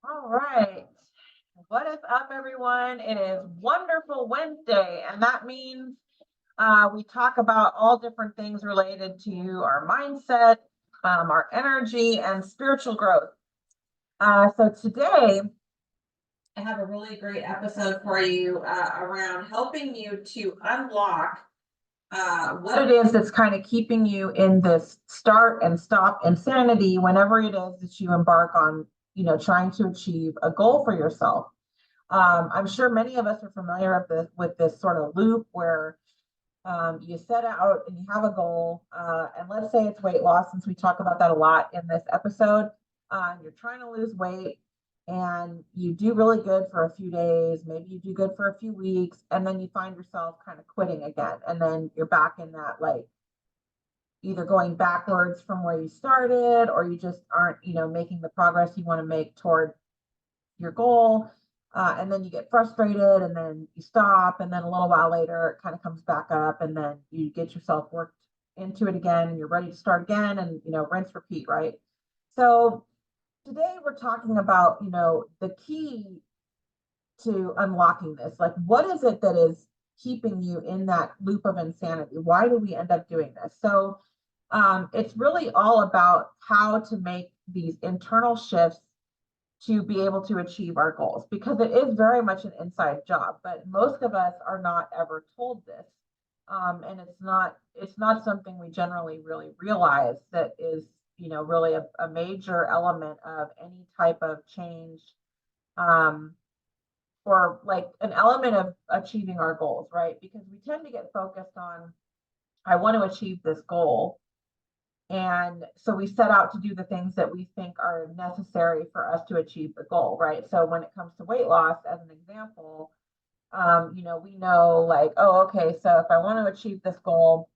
All right. What is up, everyone? It is Wonderful Wednesday, and that means we talk about all different things related to our mindset, our energy, and spiritual growth. So today, I have a really great episode for you around helping you to unlock what it is that's kind of keeping you in this start and stop insanity whenever it is that you embark on, trying to achieve a goal for yourself. I'm sure many of us are familiar with this sort of loop where you set out and you have a goal, and let's say it's weight loss, since we talk about that a lot in this episode. You're trying to lose weight and you do really good for a few days, maybe you do good for a few weeks, and then you find yourself kind of quitting again. And then you're back in that, like, either going backwards from where you started, or you just aren't, making the progress you want to make toward your goal. And then you get frustrated and then you stop. And then a little while later, it kind of comes back up. And then you get yourself worked into it again and you're ready to start again and, rinse, repeat, right? So today we're talking about, the key to unlocking this. Like, what is it that is keeping you in that loop of insanity? Why do we end up doing this? So it's really all about how to make these internal shifts to be able to achieve our goals, because it is very much an inside job, but most of us are not ever told this. And it's not something we generally really realize that is, really a major element of any type of change, um, or like an element of achieving our goals, right? Because we tend to get focused on, I want to achieve this goal, and so we set out to do the things that we think are necessary for us to achieve the goal, right? So when it comes to weight loss, as an example, we know, like, oh, okay, so if I want to achieve this goal,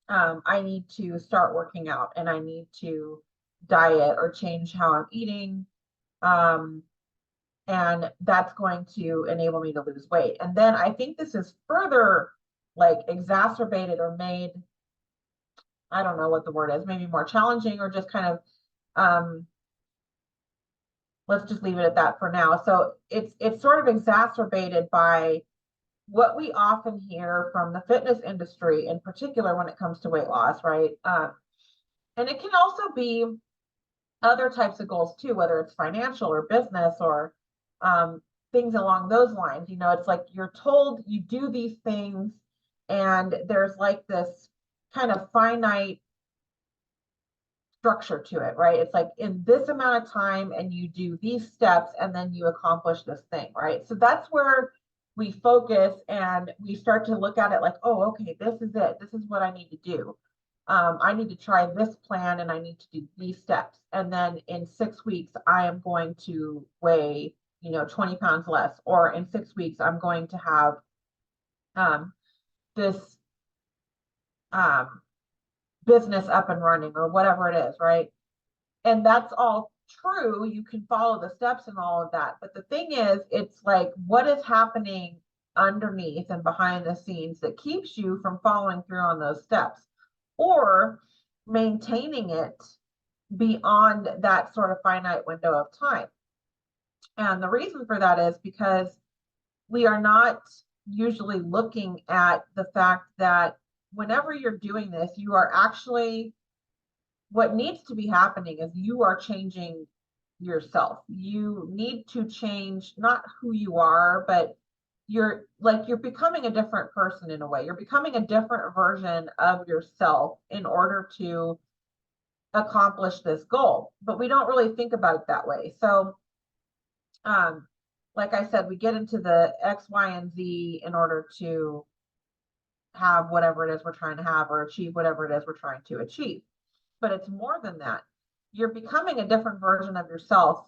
I need to start working out and I need to diet or change how I'm eating. Um, and that's going to enable me to lose weight. And then I think this is further, like, exacerbated or made, I don't know what the word is, maybe more challenging, or just kind of, um, let's just leave it at that for now. So it's sort of exacerbated by what we often hear from the fitness industry, in particular when it comes to weight loss, right? And it can also be other types of goals too, whether it's financial or business or um, things along those lines. It's like you're told you do these things, and there's like this kind of finite structure to it, right? It's like in this amount of time and you do these steps and then you accomplish this thing, right? So that's where we focus and we start to look at it like, oh, okay, this is it. This is what I need to do. I need to try this plan and I need to do these steps. And then in 6 weeks, I am going to weigh, 20 pounds less. Or in 6 weeks, I'm going to have um, this um, business up and running, or whatever it is, right? And that's all true. You can follow the steps and all of that. But the thing is, it's like, what is happening underneath and behind the scenes that keeps you from following through on those steps, or maintaining it beyond that sort of finite window of time? And the reason for that is because we are not usually looking at the fact that whenever you're doing this, you are actually, what needs to be happening is you are changing yourself. You need to change not who you are, but you're becoming a different person in a way. You're becoming a different version of yourself in order to accomplish this goal. But we don't really think about it that way. So um like I said, we get into the X, Y, and Z in order to have whatever it is we're trying to have, or achieve whatever it is we're trying to achieve. But it's more than that. You're becoming a different version of yourself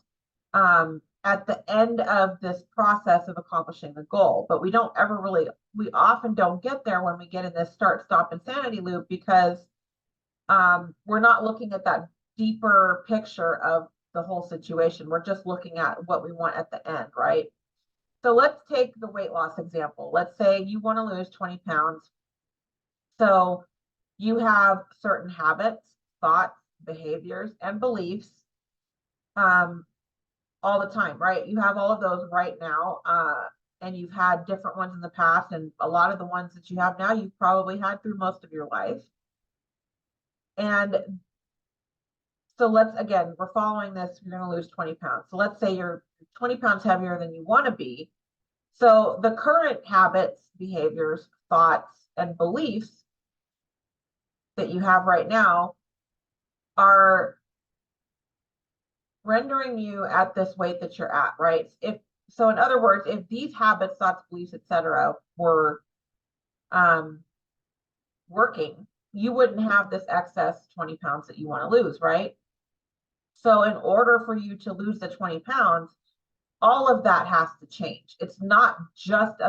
at the end of this process of accomplishing the goal. But we often don't get there when we get in this start, stop, insanity loop, because we're not looking at that deeper picture of the whole situation. We're just looking at what we want at the end, right? So let's take the weight loss example. Let's say you want to lose 20 pounds. So you have certain habits, thoughts, behaviors, and beliefs, um, all the time, right? You have all of those right now. And you've had different ones in the past, and a lot of the ones that you have now, you've probably had through most of your life. And so let's, again, we're following this, you're going to lose 20 pounds. So let's say you're 20 pounds heavier than you want to be. So the current habits, behaviors, thoughts, and beliefs that you have right now are rendering you at this weight that you're at, right? If so, in other words, if these habits, thoughts, beliefs, etc., were working, you wouldn't have this excess 20 pounds that you want to lose, right? So in order for you to lose the 20 pounds, all of that has to change. It's not just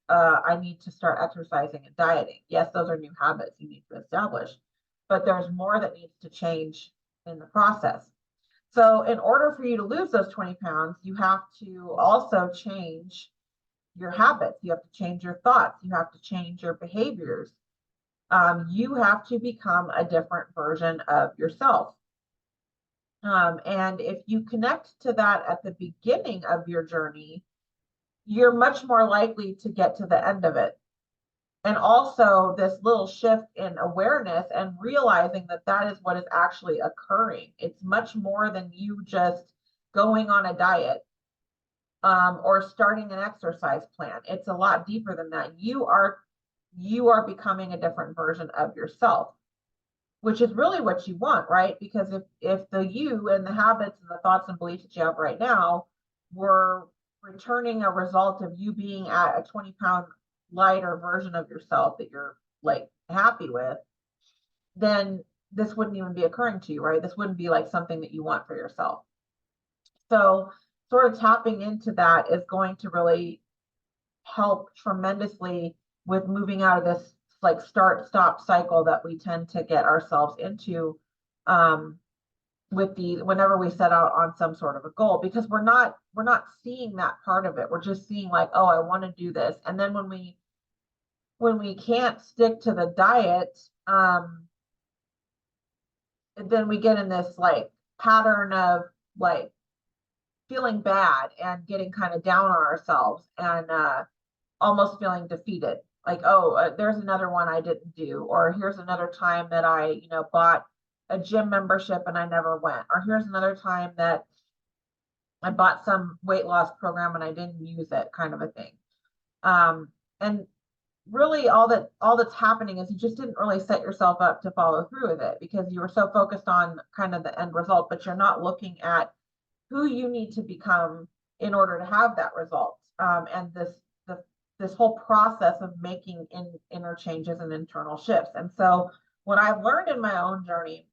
I need to start exercising and dieting. Yes, those are new habits you need to establish, but there's more that needs to change in the process. So in order for you to lose those 20 pounds, you have to also change your habits. You have to change your thoughts. You have to change your behaviors. You have to become a different version of yourself. And if you connect to that at the beginning of your journey, you're much more likely to get to the end of it. And also this little shift in awareness and realizing that that is what is actually occurring. It's much more than you just going on a diet or starting an exercise plan. It's a lot deeper than that. You are becoming a different version of yourself, which is really what you want, right? Because if the you and the habits and the thoughts and beliefs that you have right now were returning a result of you being at a 20-pound lighter version of yourself that you're like happy with, then this wouldn't even be occurring to you, right? This wouldn't be like something that you want for yourself. So sort of tapping into that is going to really help tremendously with moving out of this like start stop cycle that we tend to get ourselves into whenever we set out on some sort of a goal, because we're not seeing that part of it. We're just seeing like, oh, I want to do this. And then when we can't stick to the diet, then we get in this like pattern of like feeling bad and getting kind of down on ourselves and almost feeling defeated. Like, oh, there's another one I didn't do, or here's another time that I, bought a gym membership and I never went, or here's another time that I bought some weight loss program and I didn't use it, kind of a thing. And really all that's happening is you just didn't really set yourself up to follow through with it because you were so focused on kind of the end result, but you're not looking at who you need to become in order to have that result. And this whole process of making inner changes and internal shifts. And so what I've learned in my own journey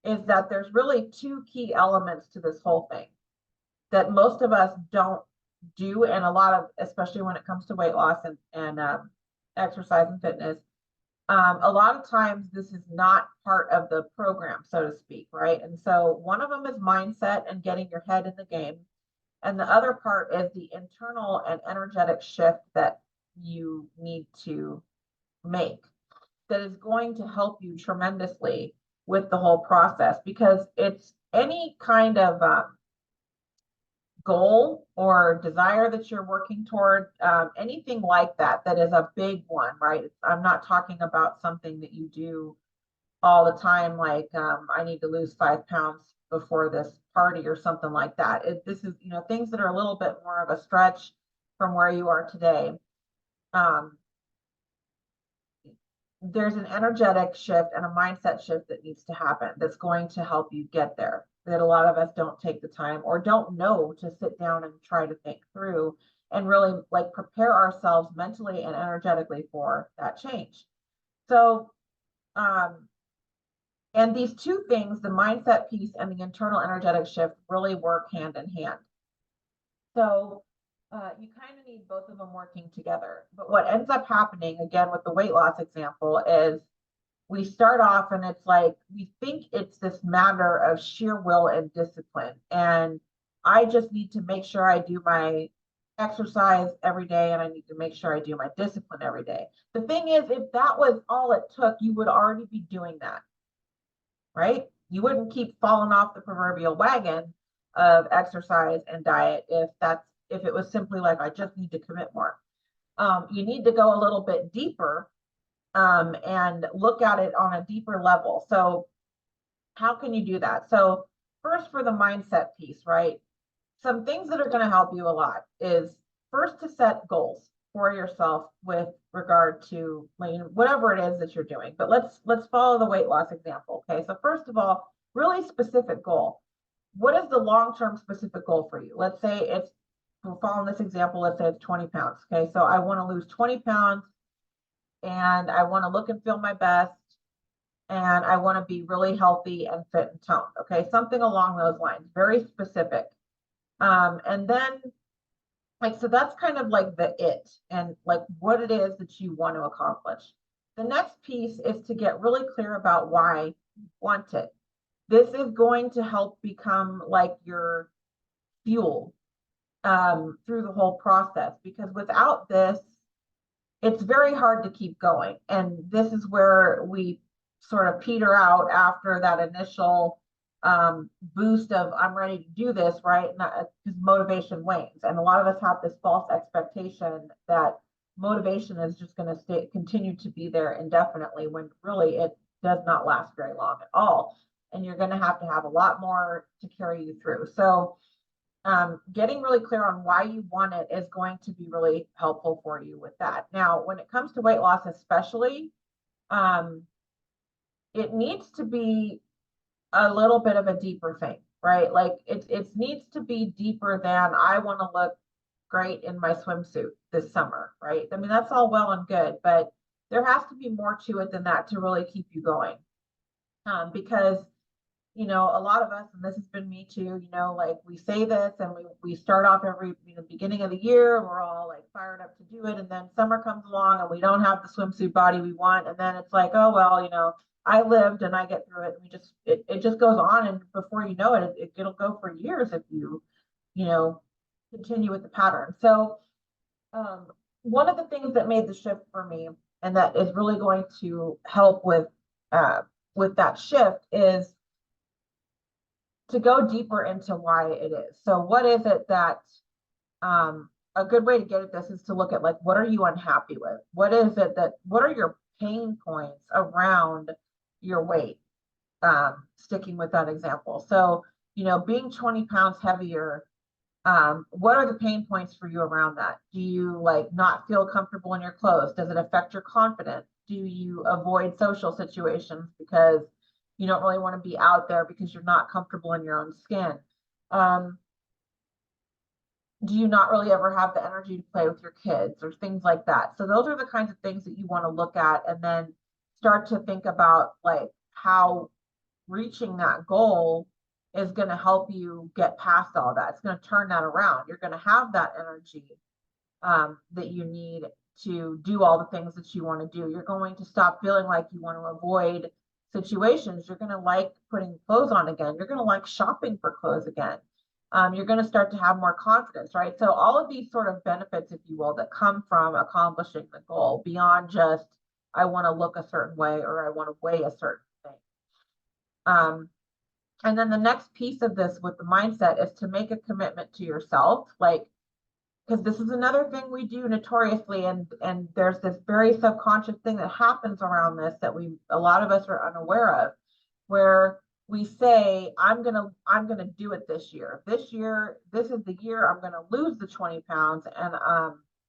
is that there's really two key elements to this whole thing that most of us don't do. And a lot of, especially when it comes to weight loss and exercise and fitness, a lot of times this is not part of the program, so to speak, right? And so one of them is mindset and getting your head in the game. And the other part is the internal and energetic shift that you need to make that is going to help you tremendously with the whole process, because it's any kind of goal or desire that you're working toward, anything like that is a big one, right? I'm not talking about something that you do all the time, like I need to lose 5 pounds before this party or something like that. This is, things that are a little bit more of a stretch from where you are today. There's an energetic shift and a mindset shift that needs to happen that's going to help you get there, that a lot of us don't take the time or don't know to sit down and try to think through and really like prepare ourselves mentally and energetically for that change. So and these two things, the mindset piece and the internal energetic shift, really work hand in hand. So you kind of need both of them working together. But what ends up happening, again, with the weight loss example, is we start off and it's like, we think it's this matter of sheer will and discipline. And I just need to make sure I do my exercise every day and I need to make sure I do my discipline every day. The thing is, if that was all it took, you would already be doing that, right? You wouldn't keep falling off the proverbial wagon of exercise and diet if it was simply like, I just need to commit more. You need to go a little bit deeper and look at it on a deeper level. So how can you do that? So first, for the mindset piece, right? Some things that are going to help you a lot is first to set goals for yourself with regard to whatever it is that you're doing. But let's follow the weight loss example. Okay, so first of all, really specific goal. What is the long-term specific goal for you? Let's say we're following this example, let's say it's 20 pounds. Okay, so I want to lose 20 pounds and I want to look and feel my best and I want to be really healthy and fit and toned. Okay, something along those lines, very specific. And then so that's kind of like the it and like what it is that you want to accomplish. The next piece is to get really clear about why you want it. This is going to help become like your fuel through the whole process, because without this, it's very hard to keep going. And this is where we sort of peter out after that initial boost of I'm ready to do this, right? Because motivation wanes. And a lot of us have this false expectation that motivation is just going to continue to be there indefinitely, when really it does not last very long at all. And you're going to have a lot more to carry you through. So getting really clear on why you want it is going to be really helpful for you with that. Now, when it comes to weight loss, especially, it needs to be a little bit of a deeper thing, right? Like it needs to be deeper than I want to look great in my swimsuit this summer, right? I mean, that's all well and good, but there has to be more to it than that to really keep you going. Because a lot of us, and this has been me too, like we say this and we start off every beginning of the year, and we're all like fired up to do it, and then summer comes along and we don't have the swimsuit body we want, and then it's like, oh well, I lived and I get through it, and it just goes on, and before you know it, it'll go for years if you continue with the pattern. So one of the things that made the shift for me, and that is really going to help with that shift, is to go deeper into why it is. So what is it that a good way to get at this is to look at, like, what are you unhappy with? What are your pain points around your weight? Sticking with that example. So, being 20 pounds heavier, what are the pain points for you around that? Do you not feel comfortable in your clothes? Does it affect your confidence? Do you avoid social situations because you don't really want to be out there because you're not comfortable in your own skin? Do you not really ever have the energy to play with your kids or things like that? So those are the kinds of things that you want to look at, and then start to think about like how reaching that goal is going to help you get past all that. It's going to turn that around. You're going to have that energy that you need to do all the things that you want to do. You're going to stop feeling like you want to avoid situations. You're going to like putting clothes on again. You're going to like shopping for clothes again. You're going to start to have more confidence, right? So all of these sort of benefits, if you will, that come from accomplishing the goal beyond just, I want to look a certain way or I want to weigh a certain thing. And then the next piece of this with the mindset is to make a commitment to yourself, because this is another thing we do notoriously, and there's this very subconscious thing that happens around this that a lot of us are unaware of, where we say, I'm gonna do it this year. This year, this is the year I'm gonna lose the 20 pounds, and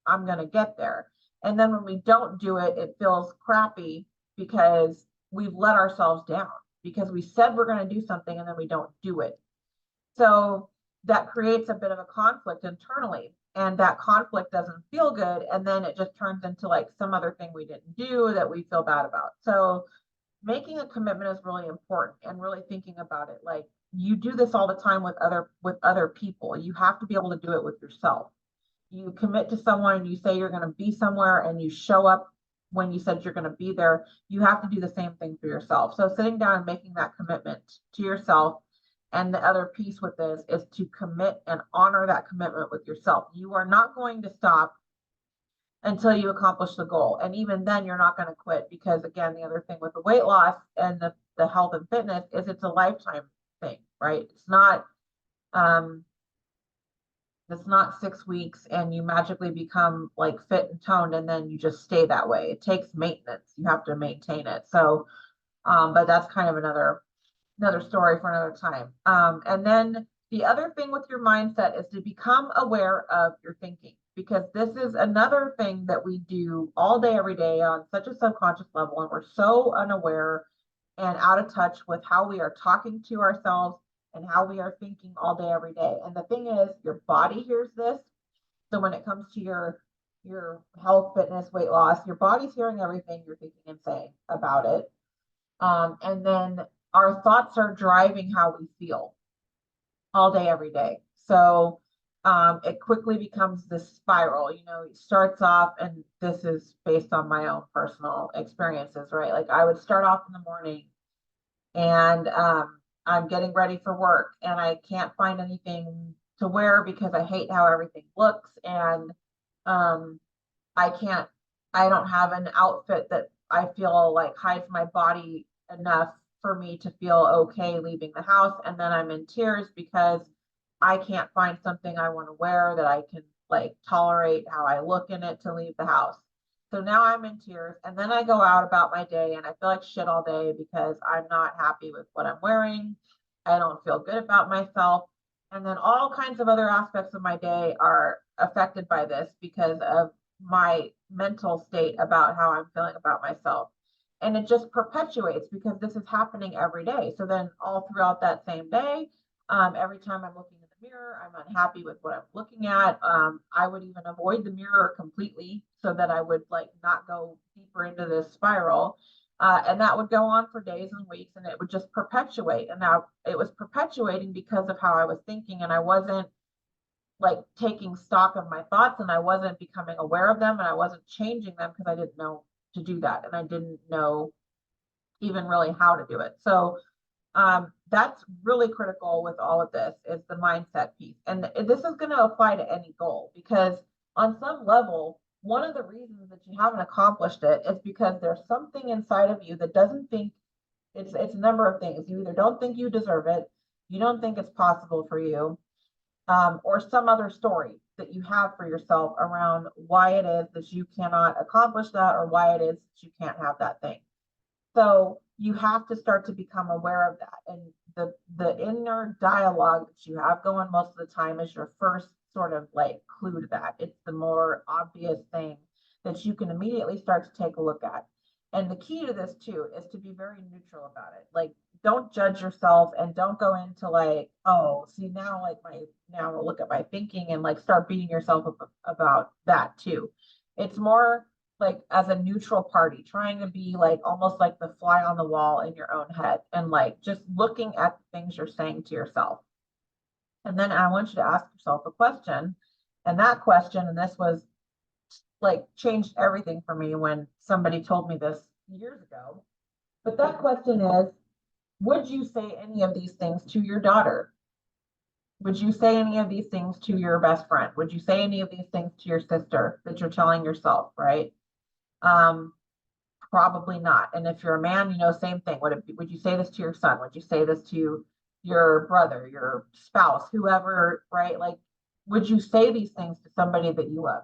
I'm gonna get there. And then when we don't do it, it feels crappy because we've let ourselves down, because we said we're going to do something and then we don't do it. So that creates a bit of a conflict internally, and that conflict doesn't feel good. And then it just turns into like some other thing we didn't do that we feel bad about. So making a commitment is really important, and really thinking about it. Like, you do this all the time with other people. You have to be able to do it with yourself. You commit to someone, you say you're going to be somewhere, and you show up when you said you're going to be there. You have to do the same thing for yourself. So sitting down and making that commitment to yourself. And the other piece with this is to commit and honor that commitment with yourself. You are not going to stop until you accomplish the goal. And even then, you're not going to quit, because again, the other thing with the weight loss and the health and fitness is it's a lifetime thing, right? It's not It's not 6 weeks and you magically become like fit and toned and then you just stay that way. It takes maintenance. You have to maintain it. So, but that's kind of another story for another time. And then the other thing with your mindset is to become aware of your thinking, because this is another thing that we do all day, every day on such a subconscious level. And we're so unaware and out of touch with how we are talking to ourselves and how we are thinking all day, every day. And the thing is, your body hears this. So when it comes to your health, fitness, weight loss, your body's hearing everything you're thinking and saying about it. And then our thoughts are driving how we feel all day, every day. So it quickly becomes this spiral. It starts off, and this is based on my own personal experiences, right? Like I would start off in the morning and I'm getting ready for work and I can't find anything to wear because I hate how everything looks. And um, I don't have an outfit that I feel like hides my body enough for me to feel okay leaving the house. And then I'm in tears because I can't find something I want to wear that I can like tolerate how I look in it to leave the house. So now I'm in tears. And then I go out about my day and I feel like shit all day because I'm not happy with what I'm wearing. I don't feel good about myself. And then all kinds of other aspects of my day are affected by this because of my mental state about how I'm feeling about myself. And it just perpetuates because this is happening every day. So then all throughout that same day, every time I'm looking in the mirror, I'm unhappy with what I'm looking at. I would even avoid the mirror completely so that I would like not go deeper into this spiral. And that would go on for days and weeks, and it would just perpetuate. And now it was perpetuating because of how I was thinking, and I wasn't like taking stock of my thoughts, and I wasn't becoming aware of them, and I wasn't changing them because I didn't know to do that, and I didn't know even really how to do it. So that's really critical with all of this is the mindset piece. And this is going to apply to any goal, because on some level, one of the reasons that you haven't accomplished it is because there's something inside of you that doesn't think it's a number of things. You either don't think you deserve it, you don't think it's possible for you, or some other story that you have for yourself around why it is that you cannot accomplish that or why it is that you can't have that thing. So you have to start to become aware of that. And the inner dialogue that you have going most of the time is your first sort of like clue to that. It's the more obvious thing that you can immediately start to take a look at. And the key to this too is to be very neutral about it. Like, don't judge yourself and don't go into like, oh, see now, like now I'll look at my thinking and like start beating yourself up about that too. It's more like as a neutral party, trying to be like almost like the fly on the wall in your own head and like just looking at the things you're saying to yourself. And then I want you to ask yourself a question. And that question, and this was like changed everything for me when somebody told me this years ago. But that question is, would you say any of these things to your daughter? Would you say any of these things to your best friend? Would you say any of these things to your sister that you're telling yourself, right? Um, Probably not. And if you're a man, same thing. Would you say this to your son? Would you say this to your brother, your spouse, whoever, right? Like, would you say these things to somebody that you love?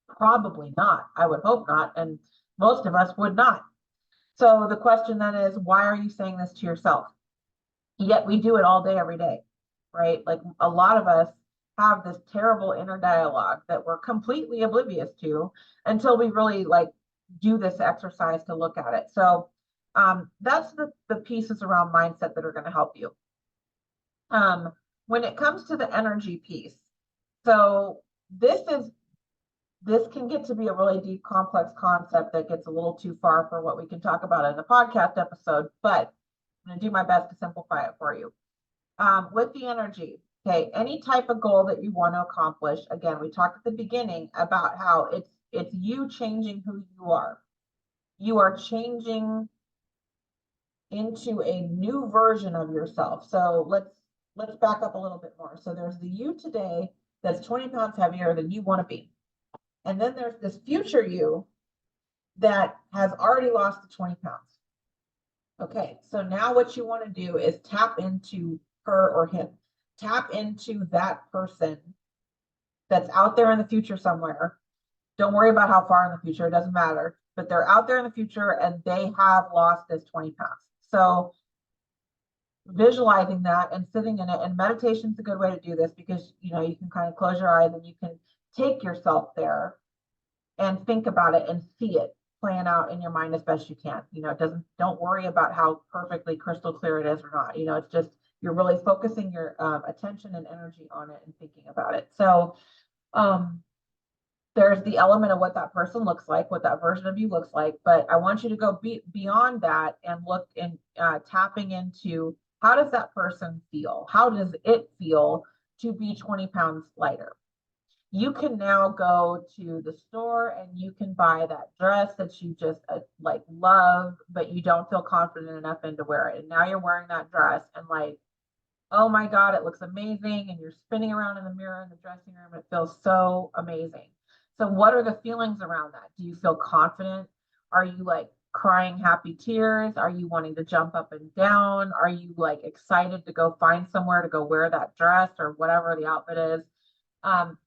Probably not. I would hope not. And most of us would not. So the question then is, why are you saying this to yourself? Yet we do it all day, every day, right? Like a lot of us have this terrible inner dialogue that we're completely oblivious to until we really like do this exercise to look at it. So that's the pieces around mindset that are going to help you. When it comes to the energy piece, so this can get to be a really deep, complex concept that gets a little too far for what we can talk about in a podcast episode, but I'm going to do my best to simplify it for you. With the energy, okay, any type of goal that you want to accomplish, again, we talked at the beginning about how it's you changing who you are. You are changing into a new version of yourself. So let's back up a little bit more. So there's the you today that's 20 pounds heavier than you want to be. And then there's this future you that has already lost the 20 pounds. Okay, so now what you want to do is tap into her or him. Tap into that person that's out there in the future somewhere. Don't worry about how far in the future, it doesn't matter. But they're out there in the future and they have lost this 20 pounds. So visualizing that and sitting in it, and meditation is a good way to do this because you know you can kind of close your eyes and you can take yourself there and think about it and see it playing out in your mind as best you can. You know, it doesn't, don't worry about how perfectly crystal clear it is or not. You know, it's just you're really focusing your attention and energy on it and thinking about it. So um, there's the element of what that person looks like, what that version of you looks like. But I want you to go beyond that and look in tapping into how does that person feel? How does it feel to be 20 pounds lighter? You can now go to the store and you can buy that dress that you just like love, but you don't feel confident enough in to wear it. And now you're wearing that dress and like, oh my God, it looks amazing. And you're spinning around in the mirror in the dressing room. It feels so amazing. So what are the feelings around that? Do you feel confident? Are you like crying happy tears? Are you wanting to jump up and down? Are you like excited to go find somewhere to go wear that dress or whatever the outfit is?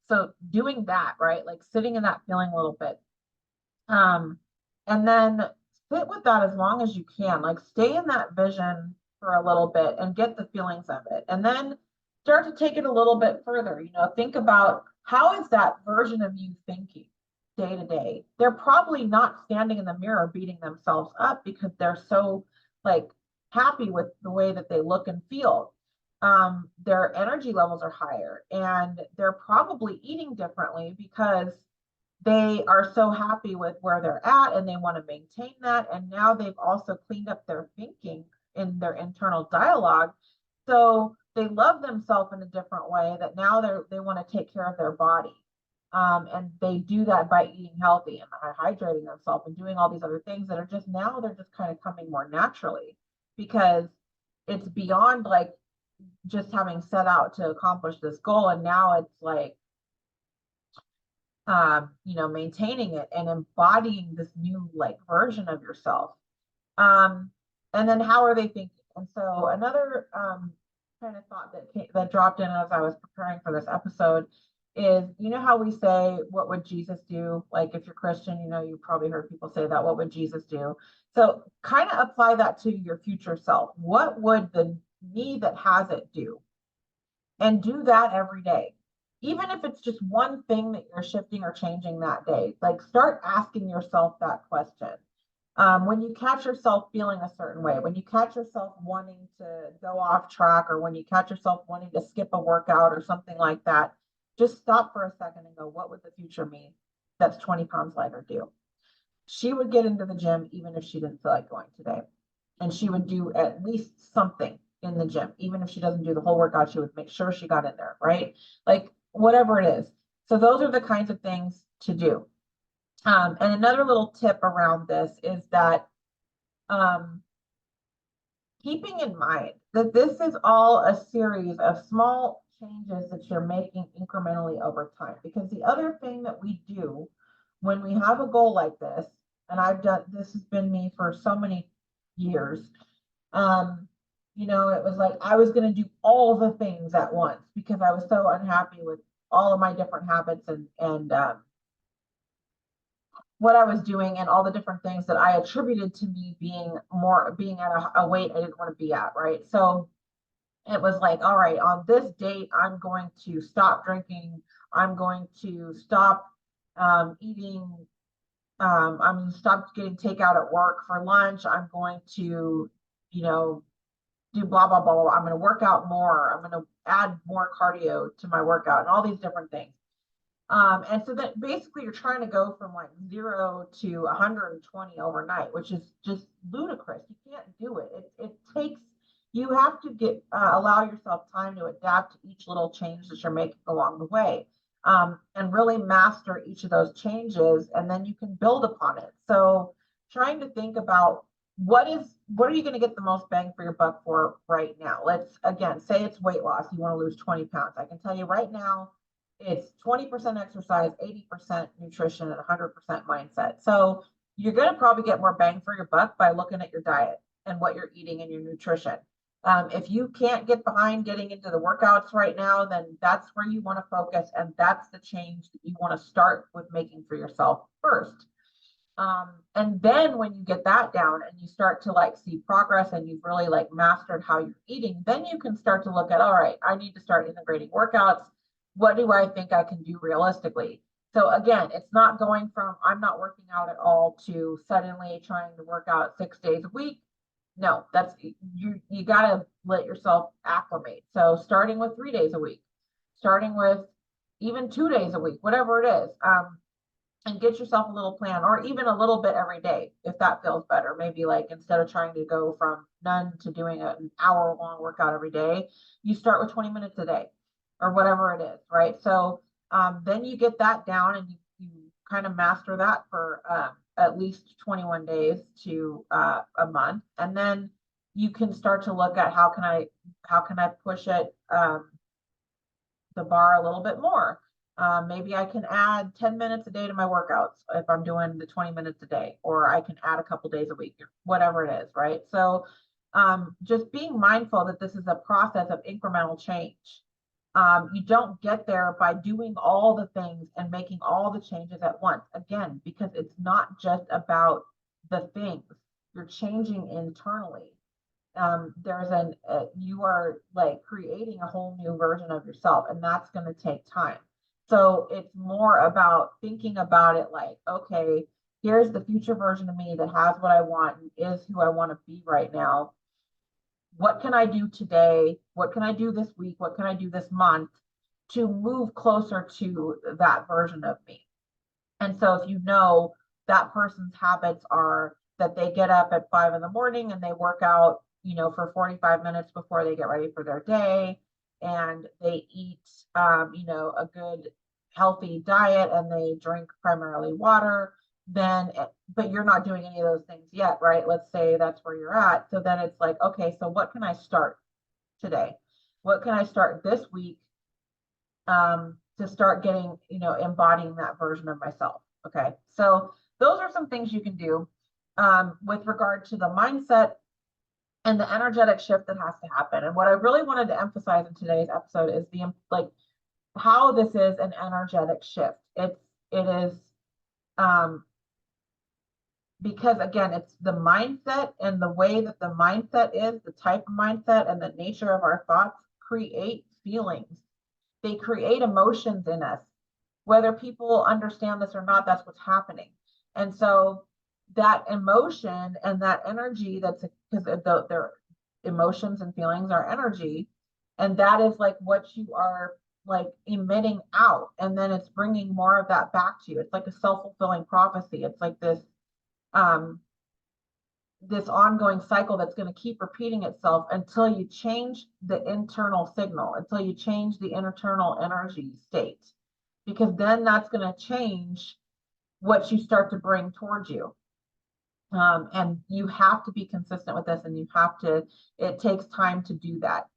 So doing that, right? Like sitting in that feeling a little bit. Um, and then sit with that as long as you can. Like stay in that vision for a little bit and get the feelings of it. And then start to take it a little bit further. You know, think about how is that version of you thinking day to day? They're probably not standing in the mirror beating themselves up because they're so like happy with the way that they look and feel. Their energy levels are higher and they're probably eating differently because they are so happy with where they're at and they want to maintain that. And now they've also cleaned up their thinking in their internal dialogue. So they love themselves in a different way that now they want to take care of their body. And they do that by eating healthy and hydrating themselves and doing all these other things that are just now they're just kind of coming more naturally because it's beyond like just having set out to accomplish this goal. And now it's like, you know, maintaining it and embodying this new like version of yourself. Um, and then how are they thinking? And so another kind of thought that dropped in as I was preparing for this episode is, you know how we say, what would Jesus do? Like if you're Christian, you know, you probably heard people say that, what would Jesus do? So kind of apply that to your future self. What would the me that has it do? And do that every day. Even if it's just one thing that you're shifting or changing that day, like start asking yourself that question. When you catch yourself feeling a certain way, when you catch yourself wanting to go off track, or when you catch yourself wanting to skip a workout or something like that, just stop for a second and go, what would the future me that's 20 pounds lighter do? She would get into the gym even if she didn't feel like going today. And she would do at least something in the gym. Even if she doesn't do the whole workout, she would make sure she got in there, right? Like whatever it is. So those are the kinds of things to do. And another little tip around this is that um, keeping in mind that this is all a series of small changes that you're making incrementally over time. Because the other thing that we do when we have a goal like this, and I've done this has been me for so many years, um, you know, it was like I was going to do all the things at once because I was so unhappy with all of my different habits and what I was doing and all the different things that I attributed to me being at a weight I didn't want to be at, right? So it was like, all right, on this date, I'm going to stop drinking. I'm going to stop eating. I'm going to stop getting takeout at work for lunch. I'm going to, you know, do blah, blah, blah, blah. I'm going to work out more. I'm going to add more cardio to my workout and all these different things. And so that basically you're trying to go from like 0 to 120 overnight, which is just ludicrous. You can't do it. It takes, you have to allow yourself time to adapt to each little change that you're making along the way. And really master each of those changes, and then you can build upon it. So trying to think about what are you going to get the most bang for your buck for right now? Let's again say it's weight loss. You want to lose 20 pounds. I can tell you right now, it's 20% exercise, 80% nutrition, and 100% mindset. So you're going to probably get more bang for your buck by looking at your diet. and what you're eating and your nutrition. If you can't get behind getting into the workouts right now, then that's where you want to focus. And that's the change that you want to start with making for yourself first. And then when you get that down and you start to like see progress and you've really like mastered how you're eating, then you can start to look at, all right, I need to start integrating workouts. What do I think I can do realistically? So again, it's not going from I'm not working out at all to suddenly trying to work out 6 days a week. No, that's you got to let yourself acclimate. So starting with 3 days a week, starting with even 2 days a week, whatever it is. And get yourself a little plan, or even a little bit every day, if that feels better. Maybe like instead of trying to go from none to doing an hour-long workout every day, you start with 20 minutes a day or whatever it is, right? So then you get that down and you kind of master that for at least 21 days to a month. And then you can start to look at how can I push it the bar a little bit more. Maybe I can add 10 minutes a day to my workouts if I'm doing the 20 minutes a day, or I can add a couple days a week, whatever it is, right? So just being mindful that this is a process of incremental change. You don't get there by doing all the things and making all the changes at once. Again, because it's not just about the things. You're changing internally. You are like creating a whole new version of yourself, and that's going to take time. So it's more about thinking about it like, okay, here's the future version of me that has what I want and is who I want to be right now. What can I do today? What can I do this week? What can I do this month to move closer to that version of me? And so if you know that person's habits are that they get up at 5 a.m. and they work out, for 45 minutes before they get ready for their day, and they eat, a good healthy diet, and they drink primarily water, but you're not doing any of those things yet, right? Let's say that's where you're at. So then it's like, okay, so what can I start today? What can I start this week to start getting, embodying that version of myself? Okay, so those are some things you can do with regard to the mindset and the energetic shift that has to happen. And what I really wanted to emphasize in today's episode is how this is an energetic shift. It is because again, it's the mindset, and the way that the mindset is, the type of mindset and the nature of our thoughts create feelings. They create emotions in us. Whether people understand this or not, that's what's happening. And so that emotion and that energy, that's because their emotions and feelings are energy, and that is like what you are like emitting out, and then it's bringing more of that back to you. It's like a self-fulfilling prophecy. It's like this ongoing cycle that's going to keep repeating itself until you change the internal signal, until you change the internal energy state, because then that's going to change what you start to bring towards you. And you have to be consistent with this, and it takes time to do that.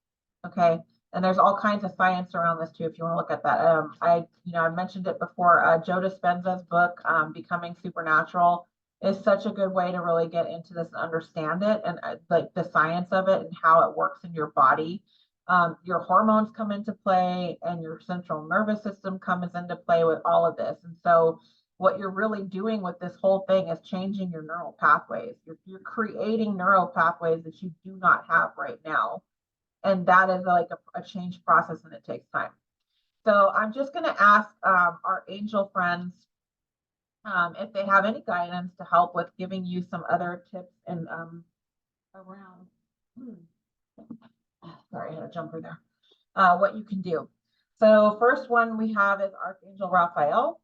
Okay. And there's all kinds of science around this too, if you want to look at that. I mentioned it before, Joe Dispenza's book, Becoming Supernatural, is such a good way to really get into this and understand it, and like the science of it and how it works in your body. Your hormones come into play, and your central nervous system comes into play with all of this. And so what you're really doing with this whole thing is changing your neural pathways. You're creating neural pathways that you do not have right now. And that is like a change process, and it takes time. So I'm just going to ask our angel friends if they have any guidance to help with giving you some other tips and around, sorry, I had a jumper there, what you can do. So first one we have is Archangel Raphael,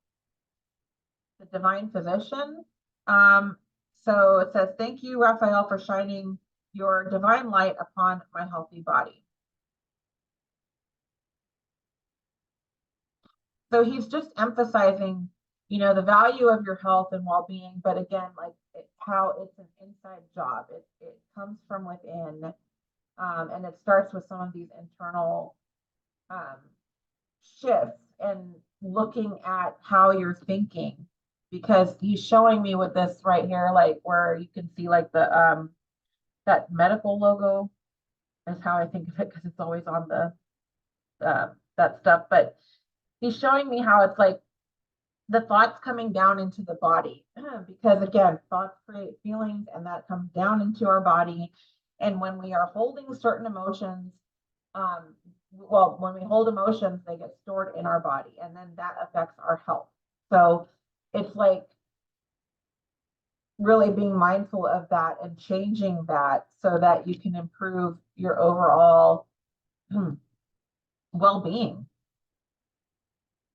the divine physician. So it says, thank you, Raphael, for shining your divine light upon my healthy body. So he's just emphasizing, the value of your health and well-being, but again, like how it's an inside job. It comes from within, and it starts with some of these internal shifts and looking at how you're thinking, because he's showing me with this right here, like where you can see like the that medical logo is how I think of it, because it's always on the that stuff. But he's showing me how it's like the thoughts coming down into the body, because again, thoughts create feelings, and that comes down into our body. And when we are holding certain emotions, well, when we hold emotions, they get stored in our body, and then that affects our health. So it's like really being mindful of that and changing that so that you can improve your overall well-being.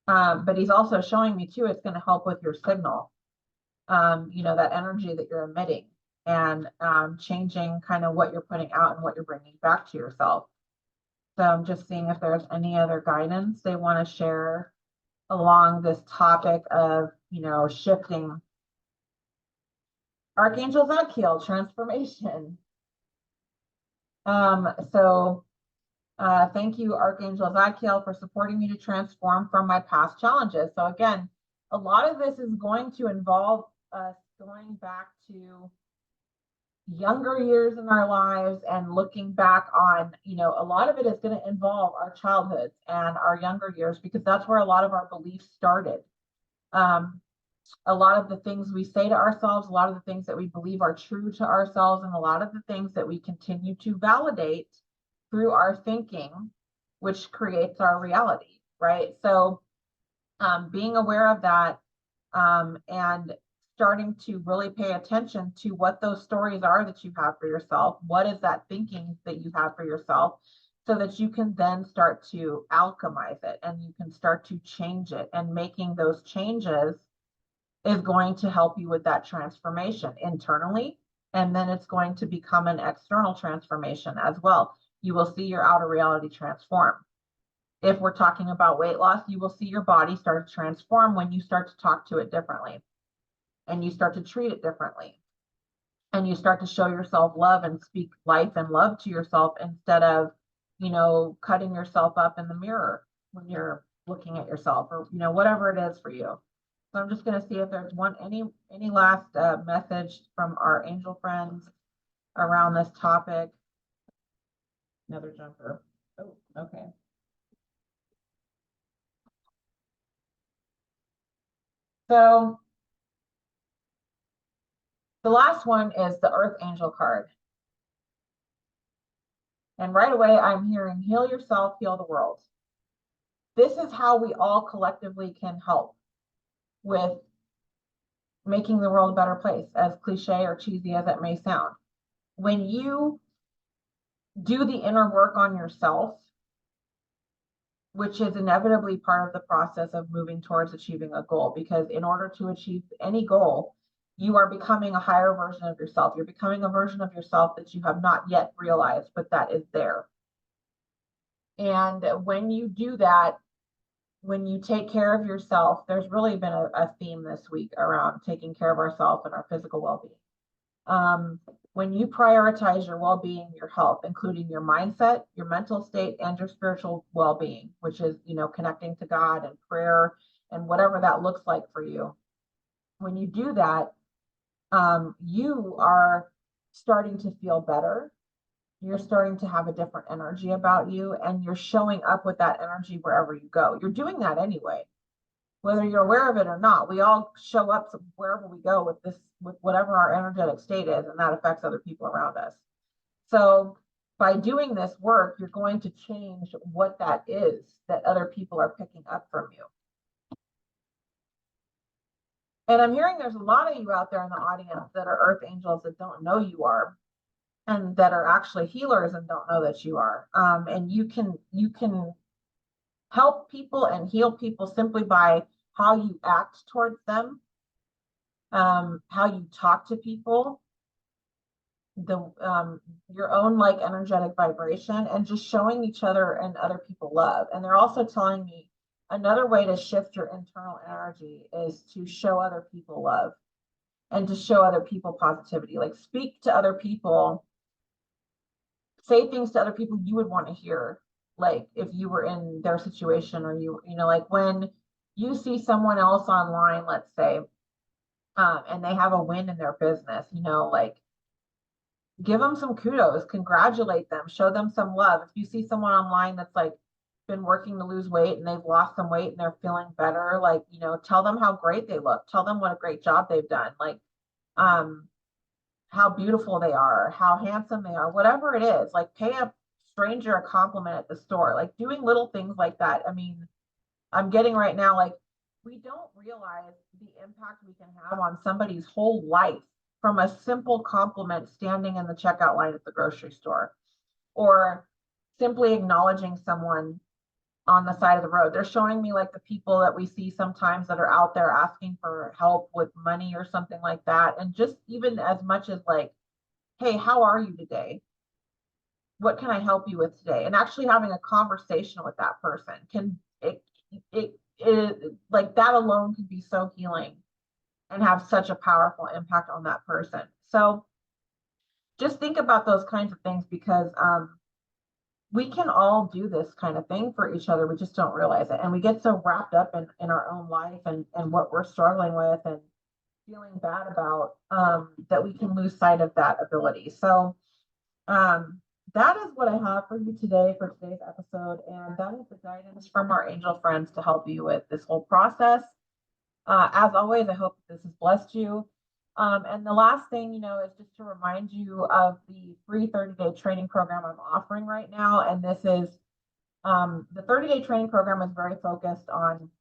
But he's also showing me too, it's going to help with your signal, that energy that you're emitting, and changing kind of what you're putting out and what you're bringing back to yourself. So I'm just seeing if there's any other guidance they want to share along this topic of, shifting. Archangel Zadkiel, transformation. So thank you, Archangel Zadkiel, for supporting me to transform from my past challenges. So again, a lot of this is going to involve us going back to younger years in our lives and looking back on, a lot of it is going to involve our childhoods and our younger years, because that's where a lot of our beliefs started. A lot of the things we say to ourselves, a lot of the things that we believe are true to ourselves, and a lot of the things that we continue to validate through our thinking, which creates our reality, right? So being aware of that, and starting to really pay attention to what those stories are that you have for yourself. What is that thinking that you have for yourself, so that you can then start to alchemize it and you can start to change it. And making those changes is going to help you with that transformation internally. And then it's going to become an external transformation as well. You will see your outer reality transform. If we're talking about weight loss, you will see your body start to transform when you start to talk to it differently, and you start to treat it differently, and you start to show yourself love and speak life and love to yourself, instead of, cutting yourself up in the mirror when you're looking at yourself, or, whatever it is for you. So I'm just going to see if there's any last message from our angel friends around this topic. Another jumper. Oh, okay. So the last one is the Earth Angel card. And right away, I'm hearing heal yourself, heal the world. This is how we all collectively can help with making the world a better place, as cliche or cheesy as it may sound. When you do the inner work on yourself, which is inevitably part of the process of moving towards achieving a goal, because in order to achieve any goal, you are becoming a higher version of yourself. You're becoming a version of yourself that you have not yet realized, but that is there. And when you do that, when you take care of yourself, there's really been a theme this week around taking care of ourselves and our physical well-being. When you prioritize your well-being, your health, including your mindset, your mental state, and your spiritual well-being, which is, connecting to God and prayer and whatever that looks like for you. When you do that, you are starting to feel better. You're starting to have a different energy about you, and you're showing up with that energy wherever you go. You're doing that anyway, whether you're aware of it or not. We all show up wherever we go with whatever our energetic state is, and that affects other people around us. So by doing this work, you're going to change what that is that other people are picking up from you. And I'm hearing there's a lot of you out there in the audience that are Earth Angels that don't know you are, and that are actually healers and don't know that you are. And you can help people and heal people simply by how you act towards them, how you talk to people, your own energetic vibration, and just showing each other and other people love. And they're also telling me another way to shift your internal energy is to show other people love and to show other people positivity. Like, speak to other people, say things to other people you would want to hear, like if you were in their situation, or like when you see someone else online, let's say, and they have a win in their business, like give them some kudos, congratulate them, show them some love. If you see someone online that's like been working to lose weight and they've lost some weight and they're feeling better, like, you know, tell them how great they look, tell them what a great job they've done, like, um, how beautiful they are, how handsome they are, whatever it is, like pay a stranger a compliment at the store, like doing little things like that. I mean, I'm getting right now, like, we don't realize the impact we can have on somebody's whole life from a simple compliment standing in the checkout line at the grocery store, or simply acknowledging someone on the side of the road. They're showing me like the people that we see sometimes that are out there asking for help with money or something like that. And just even as much as like, hey, how are you today? What can I help you with today? And actually having a conversation with that person can it like that alone can be so healing and have such a powerful impact on that person. So just think about those kinds of things, because we can all do this kind of thing for each other. We just don't realize it. And we get so wrapped up in our own life and what we're struggling with and feeling bad about, that we can lose sight of that ability. So that is what I have for you today for today's episode. And that is the guidance from our angel friends to help you with this whole process. As always, I hope this has blessed you. And the last thing, you know, is just to remind you of the free 30-day training program I'm offering right now. And this is the 30-day training program is very focused on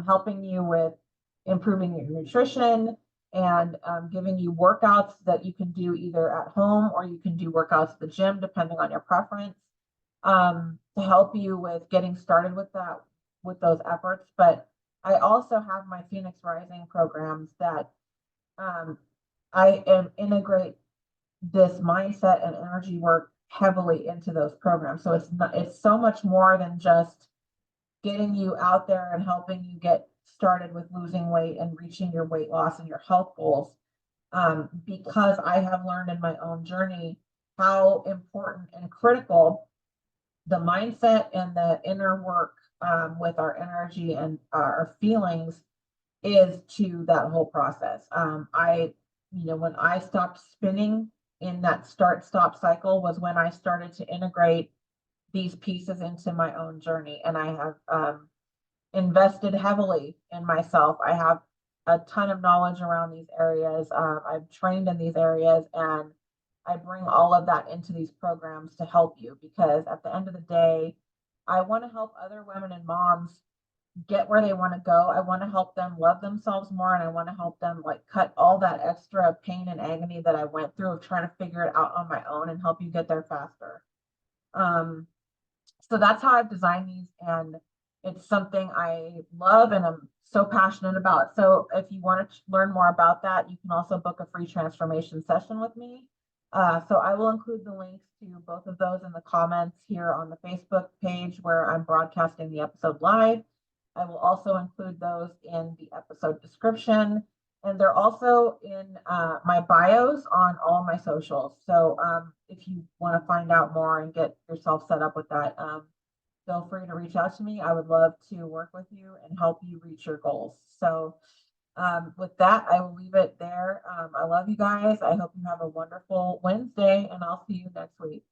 helping you with improving your nutrition and giving you workouts that you can do either at home or you can do workouts at the gym, depending on your preference, to help you with getting started with that, with those efforts. But I also have my Phoenix Rising programs that I am integrate this mindset and energy work heavily into those programs. So it's so much more than just getting you out there and helping you get started with losing weight and reaching your weight loss and your health goals. Because I have learned in my own journey how important and critical the mindset and the inner work, with our energy and our feelings, is to that whole process. When I stopped spinning in that start stop cycle was when I started to integrate these pieces into my own journey. And I have invested heavily in myself. I have a ton of knowledge around these areas. I've trained in these areas, and I bring all of that into these programs to help you, because at the end of the day, I want to help other women and moms get where they want to go. I want to help them love themselves more, and I want to help them like cut all that extra pain and agony that I went through of trying to figure it out on my own, and help you get there faster. So that's how I've designed these, and it's something I love and I'm so passionate about. So if you want to learn more about that, you can also book a free transformation session with me. So I will include the links to both of those in the comments here on the Facebook page where I'm broadcasting the episode live. I will also include those in the episode description, and they're also in my bios on all my socials. So if you want to find out more and get yourself set up with that, feel free to reach out to me. I would love to work with you and help you reach your goals. So with that, I will leave it there. I love you guys. I hope you have a wonderful Wednesday, and I'll see you next week.